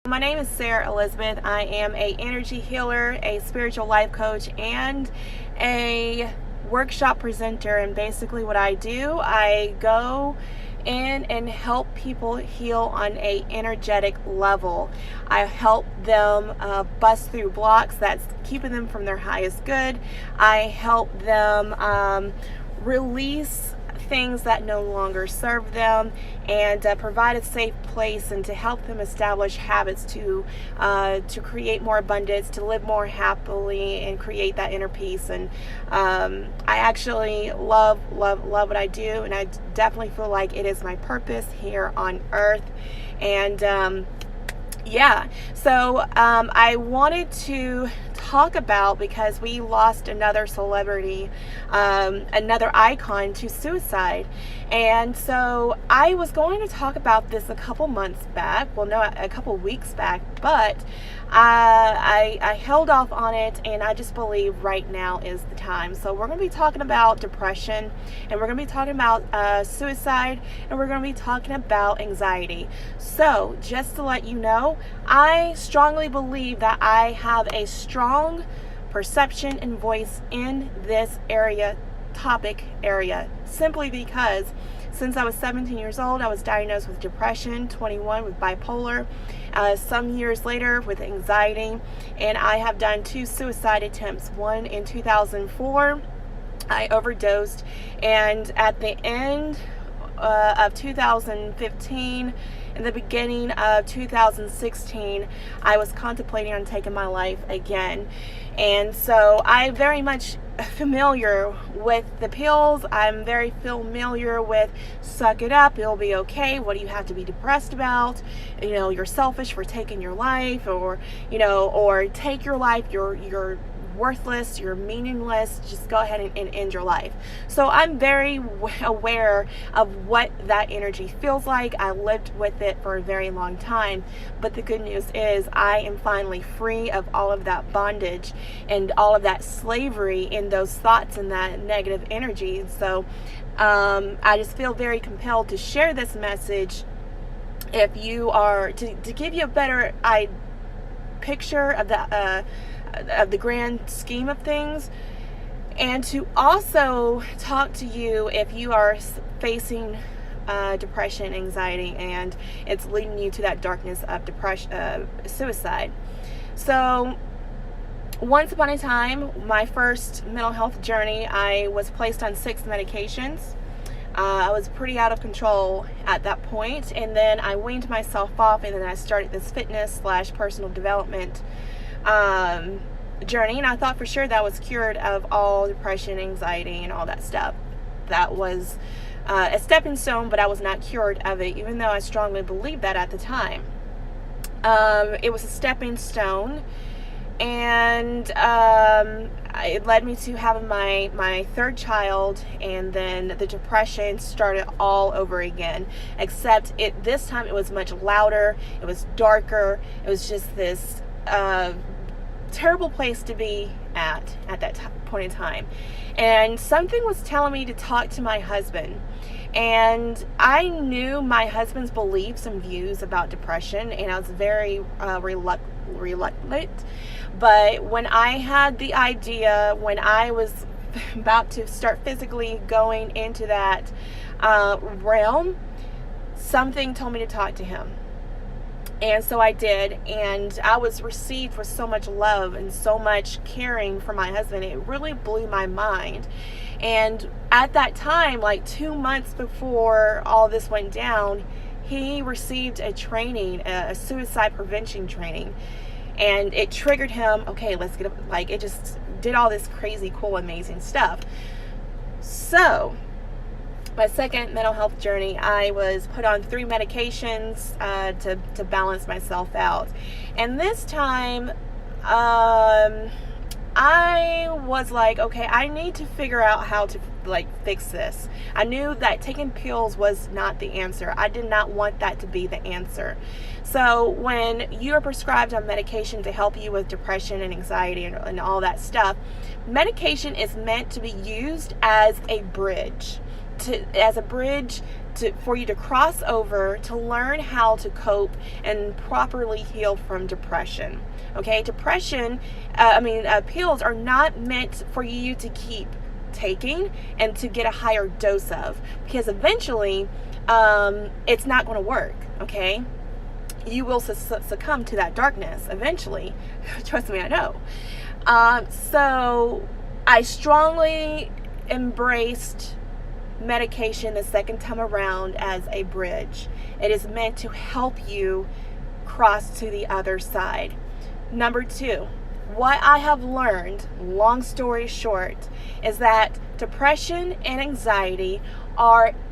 My name is Sarah Elizabeth. I am a energy healer, a spiritual life coach, and a workshop presenter. And basically what I do, I go in and help people heal on a energetic level. I help them bust through blocks that's keeping them from their highest good. I help them release things that no longer serve them, and provide a safe place and to help them establish habits to create more abundance, to live more happily and create that inner peace. And I actually love what I do, and I definitely feel like it is my purpose here on earth. And so I wanted to talk about, because we lost another celebrity, another icon to suicide. And so I was going to talk about this a couple weeks back, but I held off on it, and I just believe right now is the time. So we're going to be talking about depression, and we're going to be talking about suicide, and we're going to be talking about anxiety. So just to let you know, I strongly believe that I have a strong perception and voice in this topic area, simply because since I was 17 years old, I was diagnosed with depression, 21 with bipolar, some years later with anxiety, and I have done 2 suicide attempts. One in 2004, I overdosed, and at the end of 2015, in the beginning of 2016, I was contemplating on taking my life again. And so I'm very much familiar with the pills. I'm very familiar with suck it up, it'll be okay. What do you have to be depressed about? You're selfish for taking your life, or take your life, you're worthless, you're meaningless, just go ahead and end your life. So I'm very aware of what that energy feels like. I lived with it for a very long time, but the good news is I am finally free of all of that bondage and all of that slavery in those thoughts and that negative energy. And so I just feel very compelled to share this message, if you are to give you a better picture of the grand scheme of things, and to also talk to you if you are facing depression, anxiety, and it's leading you to that darkness of suicide. So once upon a time, my first mental health journey, I was placed on 6 medications. I was pretty out of control at that point, and then I weaned myself off, and then I started this fitness/personal development journey, and I thought for sure that was cured of all depression, anxiety, and all that stuff. That was a stepping stone, but I was not cured of it, even though I strongly believed that at the time. It was a stepping stone, and it led me to having my 3rd child, and then the depression started all over again, except this time it was much louder, it was darker, it was just this terrible place to be at that point in time. And something was telling me to talk to my husband, and I knew my husband's beliefs and views about depression, and I was very reluctant. But when I had the idea, when I was about to start physically going into that realm, something told me to talk to him. And so I did, and I was received with so much love and so much caring for my husband. It really blew my mind. And at that time, like 2 months before all this went down, he received a training, a suicide prevention training. And it triggered him, okay, let's get up. Like, it just did all this crazy, cool, amazing stuff. So my second mental health journey, I was put on 3 medications to balance myself out. And this time, I was like, okay, I need to figure out how to fix this. I knew that taking pills was not the answer. I did not want that to be the answer. So when you are prescribed on medication to help you with depression and anxiety and all that stuff, medication is meant to be used as a bridge for you to cross over to learn how to cope and properly heal from depression. Okay, depression, pills are not meant for you to keep taking and to get a higher dose of, because eventually it's not going to work. Okay, you will succumb to that darkness eventually. Trust me, I know. So I strongly embraced medication the second time around as a bridge. It is meant to help you cross to the other side. Number 2, what I have learned, long story short, is that depression and anxiety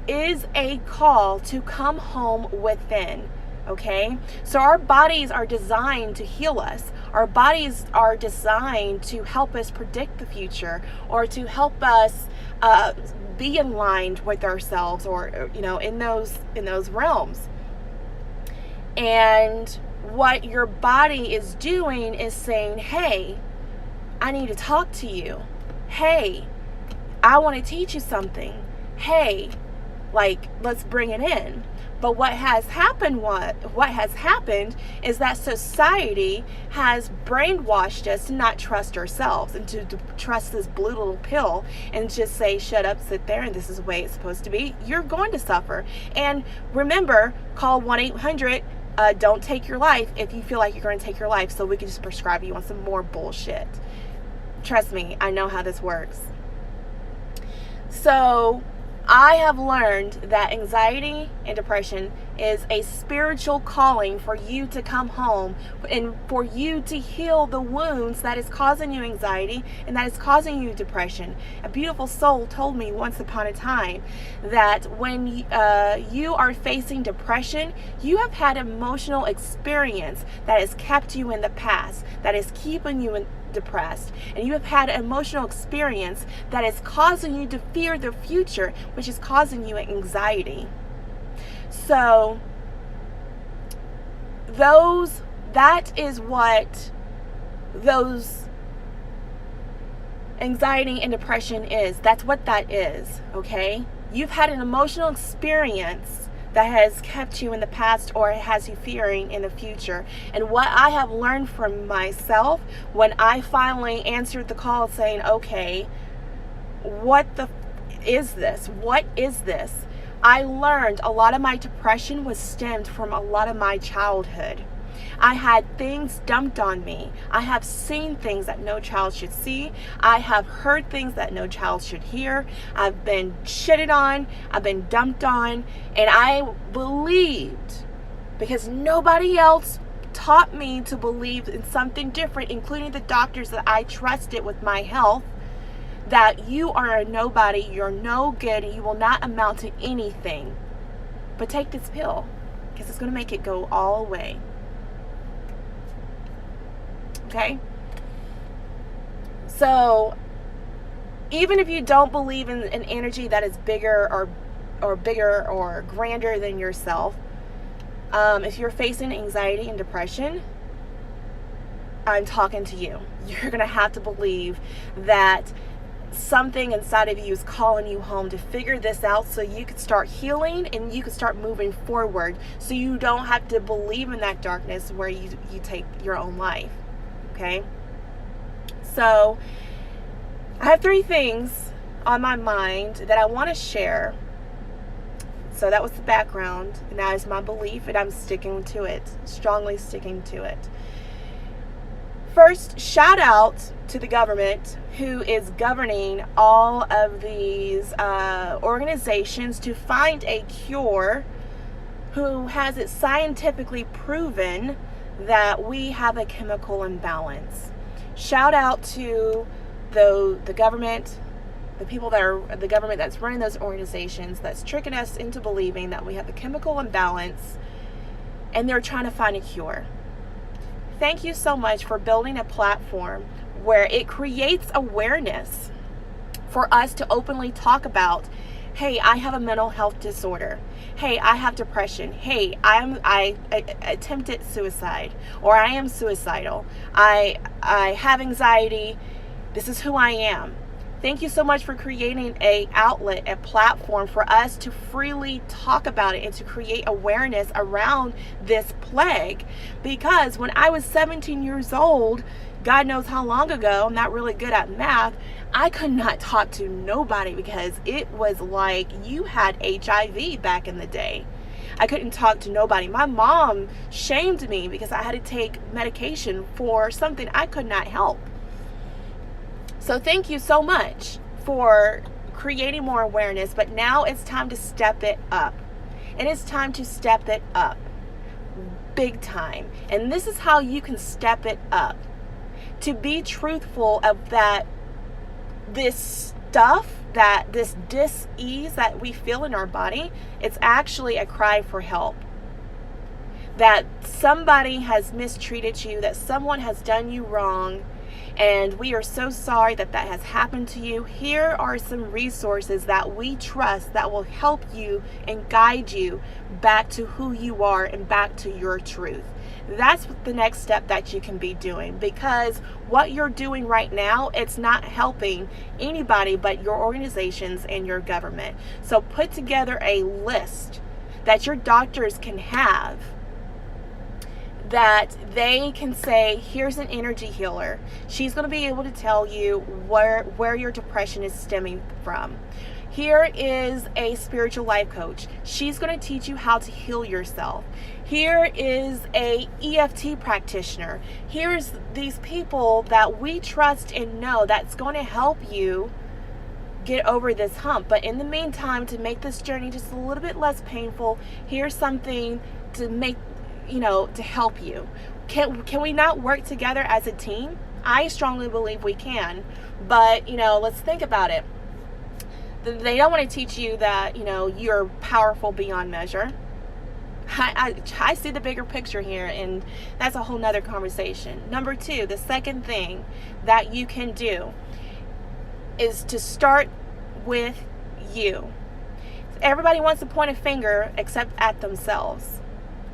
is a call to come home within. Okay, so our bodies are designed to heal us. Our bodies are designed to help us predict the future, or to help us be in line with ourselves, or in those realms. And what your body is doing is saying, hey, I need to talk to you. Hey, I want to teach you something. Hey, let's bring it in. But what has happened is that society has brainwashed us to not trust ourselves, and to trust this blue little pill and just say, shut up, sit there, and this is the way it's supposed to be. You're going to suffer. And remember, call 1-800 don't take your life if you feel like you're going to take your life, so we can just prescribe you on some more bullshit. Trust me, I know how this works. So I have learned that anxiety and depression is a spiritual calling for you to come home and for you to heal the wounds that is causing you anxiety and that is causing you depression. A beautiful soul told me once upon a time that when you are facing depression, you have had emotional experience that has kept you in the past, that is keeping you depressed, and you have had an emotional experience that is causing you to fear the future, which is causing you anxiety. So that is what those anxiety and depression is. That's what that is. Okay, you've had an emotional experience that has kept you in the past, or it has you fearing in the future. And what I have learned from myself, when I finally answered the call saying, okay, what is this? What is this? I learned a lot of my depression was stemmed from a lot of my childhood. I had things dumped on me. I have seen things that no child should see. I have heard things that no child should hear. I've been shitted on. I've been dumped on. And I believed, because nobody else taught me to believe in something different, including the doctors that I trusted with my health, that you are a nobody, you're no good, and you will not amount to anything. But take this pill, because it's going to make it go all away. Okay? So, even if you don't believe in an energy that is bigger or grander than yourself, if you're facing anxiety and depression, I'm talking to you. You're going to have to believe that something inside of you is calling you home to figure this out, so you could start healing and you could start moving forward, so you don't have to believe in that darkness where you take your own life. Okay? So I have 3 things on my mind that I want to share. So that was the background, and that is my belief, and I'm sticking to it, strongly sticking to it. First, shout out to the government who is governing all of these organizations to find a cure, who has it scientifically proven that we have a chemical imbalance. Shout out to the government, the people that are the government that's running those organizations, that's tricking us into believing that we have a chemical imbalance, and they're trying to find a cure. Thank you so much for building a platform where it creates awareness for us to openly talk about, hey, I have a mental health disorder. Hey, I have depression. Hey, I attempted suicide, or I am suicidal. I have anxiety. This is who I am. Thank you so much for creating a outlet, a platform for us to freely talk about it and to create awareness around this plague. Because when I was 17 years old, God knows how long ago, I'm not really good at math, I could not talk to nobody because it was like you had HIV back in the day. I couldn't talk to nobody. My mom shamed me because I had to take medication for something I could not help. So thank you so much for creating more awareness, but now it's time to step it up. And it's time to step it up big time. And this is how you can step it up. To be truthful of that, this stuff, that this dis-ease that we feel in our body, it's actually a cry for help. That somebody has mistreated you, that someone has done you wrong, and we are so sorry that that has happened to you. Here are some resources that we trust that will help you and guide you back to who you are and back to your truth. That's the next step that you can be doing, because what you're doing right now, it's not helping anybody but your organizations and your government. So put together a list that your doctors can have, that they can say, here's an energy healer. She's going to be able to tell you where your depression is stemming from. Here is a spiritual life coach. She's going to teach you how to heal yourself. Here is a EFT practitioner. Here's these people that we trust and know that's going to help you get over this hump. But in the meantime, to make this journey just a little bit less painful, here's something to make, to help you. Can we not work together as a team? I strongly believe we can. But, let's think about it. They don't want to teach you that, you're powerful beyond measure. I see the bigger picture here, and that's a whole nother conversation. Number 2, the second thing that you can do is to start with you. Everybody wants to point a finger except at themselves.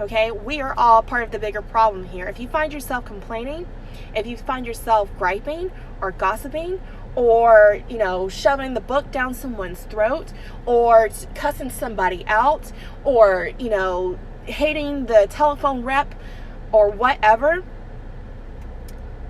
Okay? We are all part of the bigger problem here. If you find yourself complaining, if you find yourself griping or gossiping, or shoving the book down someone's throat, or cussing somebody out, or hating the telephone rep, or whatever,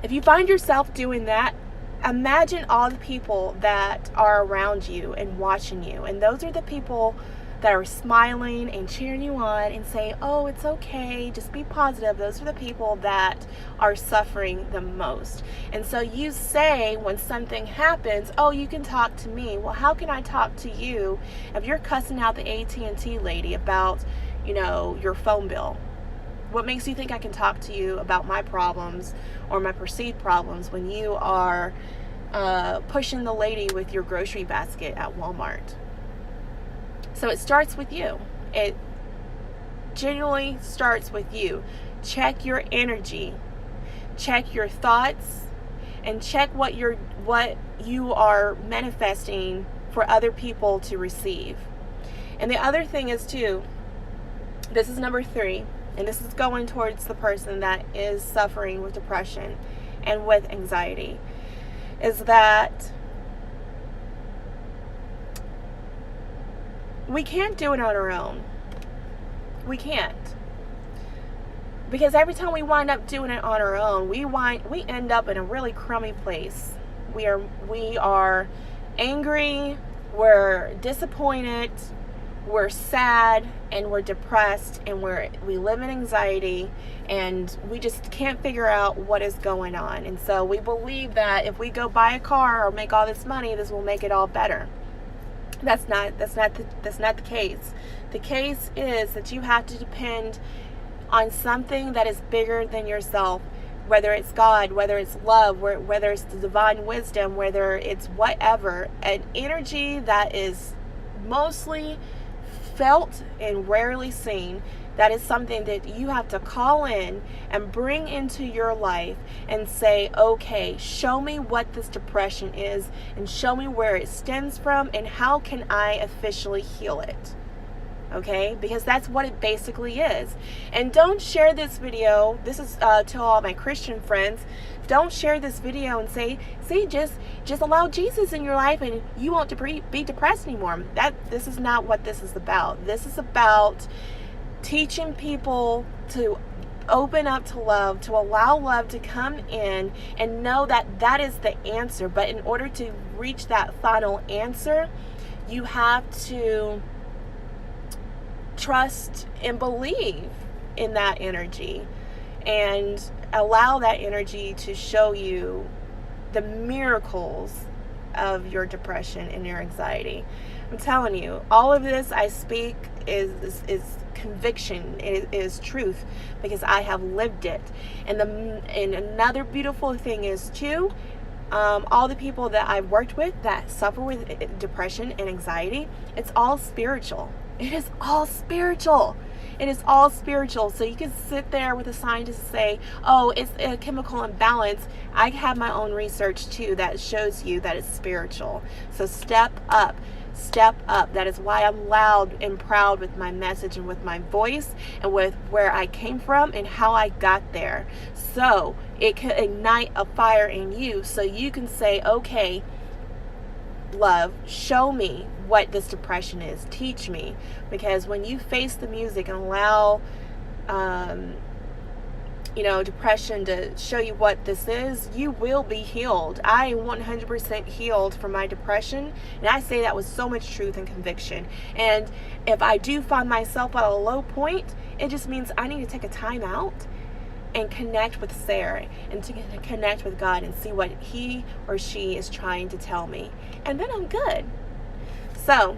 if you find yourself doing that, imagine all the people that are around you and watching you, and those are the people that are smiling and cheering you on and say, oh, it's okay, just be positive. Those are the people that are suffering the most. And so you say when something happens, oh, you can talk to me. Well, how can I talk to you if you're cussing out the AT&T lady about, your phone bill? What makes you think I can talk to you about my problems or my perceived problems when you are pushing the lady with your grocery basket at Walmart? So it starts with you. It genuinely starts with you. Check your energy. Check your thoughts, and check what you are manifesting for other people to receive. And the other thing is too, this is number 3, and this is going towards the person that is suffering with depression and with anxiety, is that we can't do it on our own. We can't. Because every time we wind up doing it on our own, we end up in a really crummy place. We are angry, we're disappointed, we're sad, and we're depressed, and we live in anxiety, and we just can't figure out what is going on. And so we believe that if we go buy a car or make all this money, this will make it all better. That's not the case. The case is that you have to depend on something that is bigger than yourself, whether it's God, whether it's love, whether it's the divine wisdom, whether it's whatever, an energy that is mostly felt and rarely seen. That is something that you have to call in and bring into your life and say, okay, show me what this depression is, and show me where it stems from, and how can I officially heal it. Okay, because that's what it basically is. And don't share this video. This is to all my Christian friends. Don't share this video and say, see, just allow Jesus in your life and you won't be depressed anymore. This is not what this is about. This is about teaching people to open up to love, to allow love to come in and know that that is the answer. But in order to reach that final answer, you have to trust and believe in that energy and allow that energy to show you the miracles of your depression and your anxiety. I'm telling you, all of this I speak is conviction. It is truth because I have lived it. And another beautiful thing is too, all the people that I've worked with that suffer with depression and anxiety, it's all spiritual. It is all spiritual. It is all spiritual. So you can sit there with a scientist and say, oh, it's a chemical imbalance. I have my own research too that shows you that it's spiritual. So step up. Step up. That is why I'm loud and proud with my message and with my voice and with where I came from and how I got there. So it can ignite a fire in you so you can say, okay, love, show me what this depression is. Teach me. Because when you face the music and allow depression to show you what this is, you will be healed. I am 100% healed from my depression, and I say that with so much truth and conviction. And if I do find myself at a low point, it just means I need to take a time out and connect with Sarah and to connect with God and see what he or she is trying to tell me, and then I'm good. So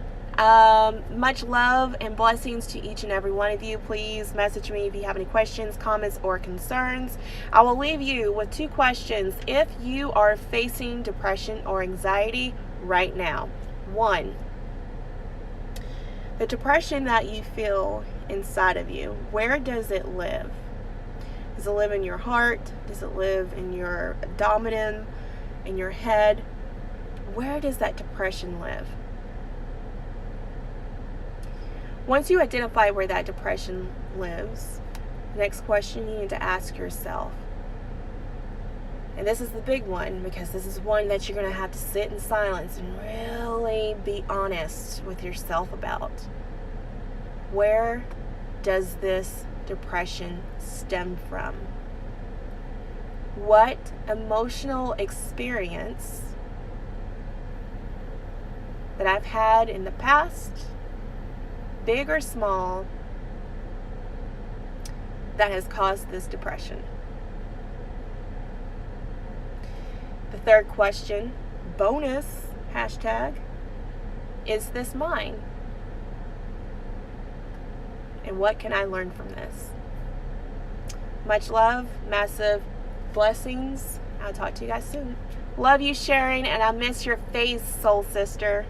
much love and blessings to each and every one of you. Please message me if you have any questions, comments, or concerns. I will leave you with 2 questions if you are facing depression or anxiety right now. 1, the depression that you feel inside of you, where does it live? Does it live in your heart? Does it live in your abdomen, in your head? Where does that depression live? Once you identify where that depression lives, the next question you need to ask yourself, and this is the big one because this is one that you're going to have to sit in silence and really be honest with yourself about. Where does this depression stem from? What emotional experience that I've had in the past, big or small, that has caused this depression? The third question, bonus, hashtag, is this mine? And what can I learn from this? Much love, massive blessings. I'll talk to you guys soon. Love you, Sharon, and I miss your face, soul sister.